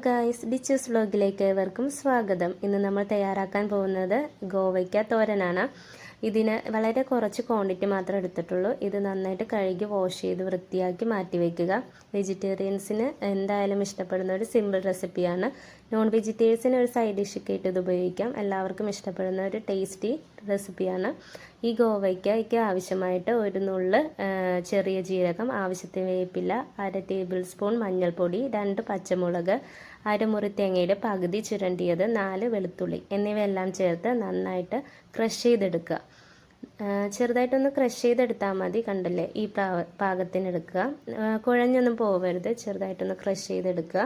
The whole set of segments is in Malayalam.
ഗായ്സ്, ഡിച്ചസ് വ്ലോഗിലേക്ക് ഏവർക്കും സ്വാഗതം. ഇന്ന് നമ്മൾ തയ്യാറാക്കാൻ പോകുന്നത് ഗോവയ്ക്ക തോരനാണ്. ഇതിന് വളരെ കുറച്ച് ക്വാണ്ടിറ്റി മാത്രമേ എടുത്തിട്ടുള്ളൂ. ഇത് നന്നായിട്ട് കഴുകി വാഷ് ചെയ്ത് വൃത്തിയാക്കി മാറ്റി വയ്ക്കുക. വെജിറ്റേറിയൻസിന് എന്തായാലും ഇഷ്ടപ്പെടുന്ന ഒരു സിമ്പിൾ റെസിപ്പിയാണ്. നോൺ വെജിറ്റേറിയൻസിന് ഒരു സൈഡ് ഡിഷൊക്കെ ഇട്ട് ഇത് ഉപയോഗിക്കാം. എല്ലാവർക്കും ഇഷ്ടപ്പെടുന്ന ഒരു ടേസ്റ്റി റെസിപ്പിയാണ്. ഈ ഗോവയ്ക്കയ്ക്ക് ആവശ്യമായിട്ട് ഒരു നുള്ള് ചെറിയ ജീരകം, ആവശ്യത്തിന് വേപ്പില, 1/2 ടേബിൾ സ്പൂൺ മഞ്ഞൾപ്പൊടി, 2 പച്ചമുളക്, അരമുറി തേങ്ങയുടെ പകുതി ചുരണ്ടിയത്, 4 വെളുത്തുള്ളി എന്നിവയെല്ലാം ചേർത്ത് നന്നായിട്ട് ക്രഷ് ചെയ്തെടുക്കുക. ചെറുതായിട്ടൊന്ന് ക്രഷ് ചെയ്തെടുത്താൽ മതി. കണ്ടല്ലേ, ഈ പാകത്തിനെടുക്കുക. കുഴഞ്ഞൊന്നും പോവരുത്, ചെറുതായിട്ടൊന്ന് ക്രഷ് ചെയ്തെടുക്കുക.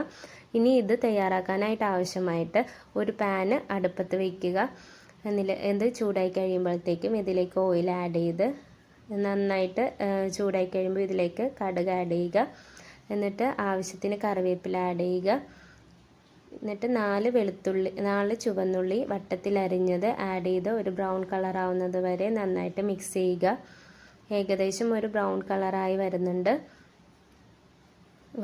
ഇനി ഇത് തയ്യാറാക്കാനായിട്ട് ആവശ്യമായിട്ട് ഒരു പാന് അടുപ്പത്ത് വയ്ക്കുക. ഇത് ചൂടായി കഴിയുമ്പോഴത്തേക്കും ഇതിലേക്ക് ഓയിൽ ആഡ് ചെയ്ത് നന്നായിട്ട് ചൂടായി കഴിയുമ്പോൾ ഇതിലേക്ക് കടുക് ആഡ് ചെയ്യുക. എന്നിട്ട് ആവശ്യത്തിന് കറിവേപ്പില ആഡ് ചെയ്യുക. എന്നിട്ട് 4 ചുവന്നുള്ളി വട്ടത്തിൽ അരിഞ്ഞത് ആഡ് ചെയ്ത് ഒരു ബ്രൗൺ കളർ ആവുന്നത് വരെ നന്നായിട്ട് മിക്സ് ചെയ്യുക. ഏകദേശം ഒരു ബ്രൗൺ കളറായി വരുന്നുണ്ട്.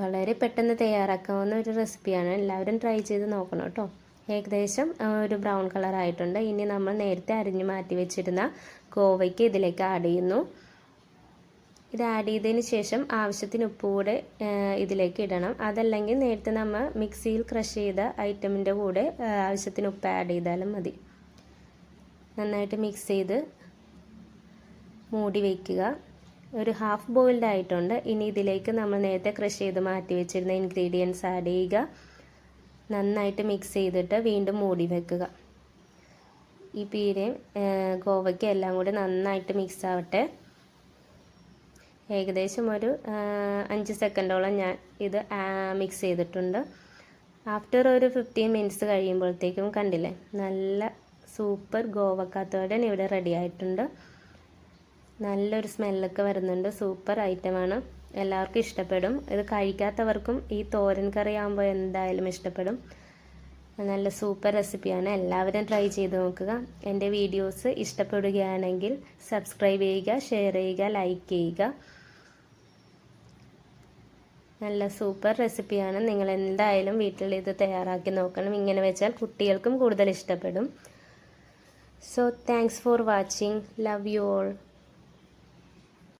വളരെ പെട്ടെന്ന് തയ്യാറാക്കാവുന്ന ഒരു റെസിപ്പിയാണ്. എല്ലാവരും ട്രൈ ചെയ്ത് നോക്കണം കേട്ടോ. ഏകദേശം ഒരു ബ്രൗൺ കളർ ആയിട്ടുണ്ട്. ഇനി നമ്മൾ നേരത്തെ അരിഞ്ഞു മാറ്റി വെച്ചിരുന്ന ഗോവയ്ക്ക് ഇതിലേക്ക് ആഡ് ചെയ്യുന്നു. ഇത് ആഡ് ചെയ്തതിന് ശേഷം ആവശ്യത്തിന് ഉപ്പ് കൂടെ ഇതിലേക്ക് ഇടണം. അതല്ലെങ്കിൽ നേരത്തെ നമ്മൾ മിക്സിയിൽ ക്രഷ് ചെയ്ത ഐറ്റമിൻ്റെ കൂടെ ആവശ്യത്തിന് ഉപ്പ് ആഡ് ചെയ്താലും മതി. നന്നായിട്ട് മിക്സ് ചെയ്ത് മൂടി വയ്ക്കുക. ഒരു ഹാഫ് ബോയിൽഡ് ആയിട്ടുണ്ട്. ഇനി ഇതിലേക്ക് നമ്മൾ നേരത്തെ ക്രഷ് ചെയ്ത് മാറ്റി വെച്ചിരുന്ന ഇൻഗ്രീഡിയൻസ് ആഡ് ചെയ്യുക. നന്നായിട്ട് മിക്സ് ചെയ്തിട്ട് വീണ്ടും മൂടി വെക്കുക. ഈ പീരയും ഗോവയ്ക്കും എല്ലാം കൂടി നന്നായിട്ട് മിക്സ് ആവട്ടെ. ഏകദേശം ഒരു 5 സെക്കൻഡോളം ഞാൻ ഇത് മിക്സ് ചെയ്തിട്ടുണ്ട്. ആഫ്റ്റർ ഒരു 15 മിനിറ്റ്സ് കഴിയുമ്പോഴത്തേക്കും കണ്ടില്ലേ, നല്ല സൂപ്പർ ഗോവക്ക തോരൻ ഇവിടെ റെഡി ആയിട്ടുണ്ട്. നല്ലൊരു സ്മെല്ലൊക്കെ വരുന്നുണ്ട്. സൂപ്പർ ഐറ്റമാണ്, എല്ലാവർക്കും ഇഷ്ടപ്പെടും. ഇത് കഴിക്കാത്തവർക്കും ഈ തോരൻ കറി ആകുമ്പോൾ എന്തായാലും ഇഷ്ടപ്പെടും. നല്ല സൂപ്പർ റെസിപ്പിയാണ്. എല്ലാവരും ട്രൈ ചെയ്ത് നോക്കുക. എൻ്റെ വീഡിയോസ് ഇഷ്ടപ്പെടുകയാണെങ്കിൽ സബ്സ്ക്രൈബ് ചെയ്യുക, ഷെയർ ചെയ്യുക, ലൈക്ക് ചെയ്യുക. നല്ല സൂപ്പർ റെസിപ്പിയാണ്. നിങ്ങൾ എന്തായാലും വീട്ടിൽ ഇത് തയ്യാറാക്കി നോക്കണം. ഇങ്ങനെ വെച്ചാൽ കുട്ടികൾക്കും കൂടുതൽ ഇഷ്ടപ്പെടും. So thanks for watching. Love you all.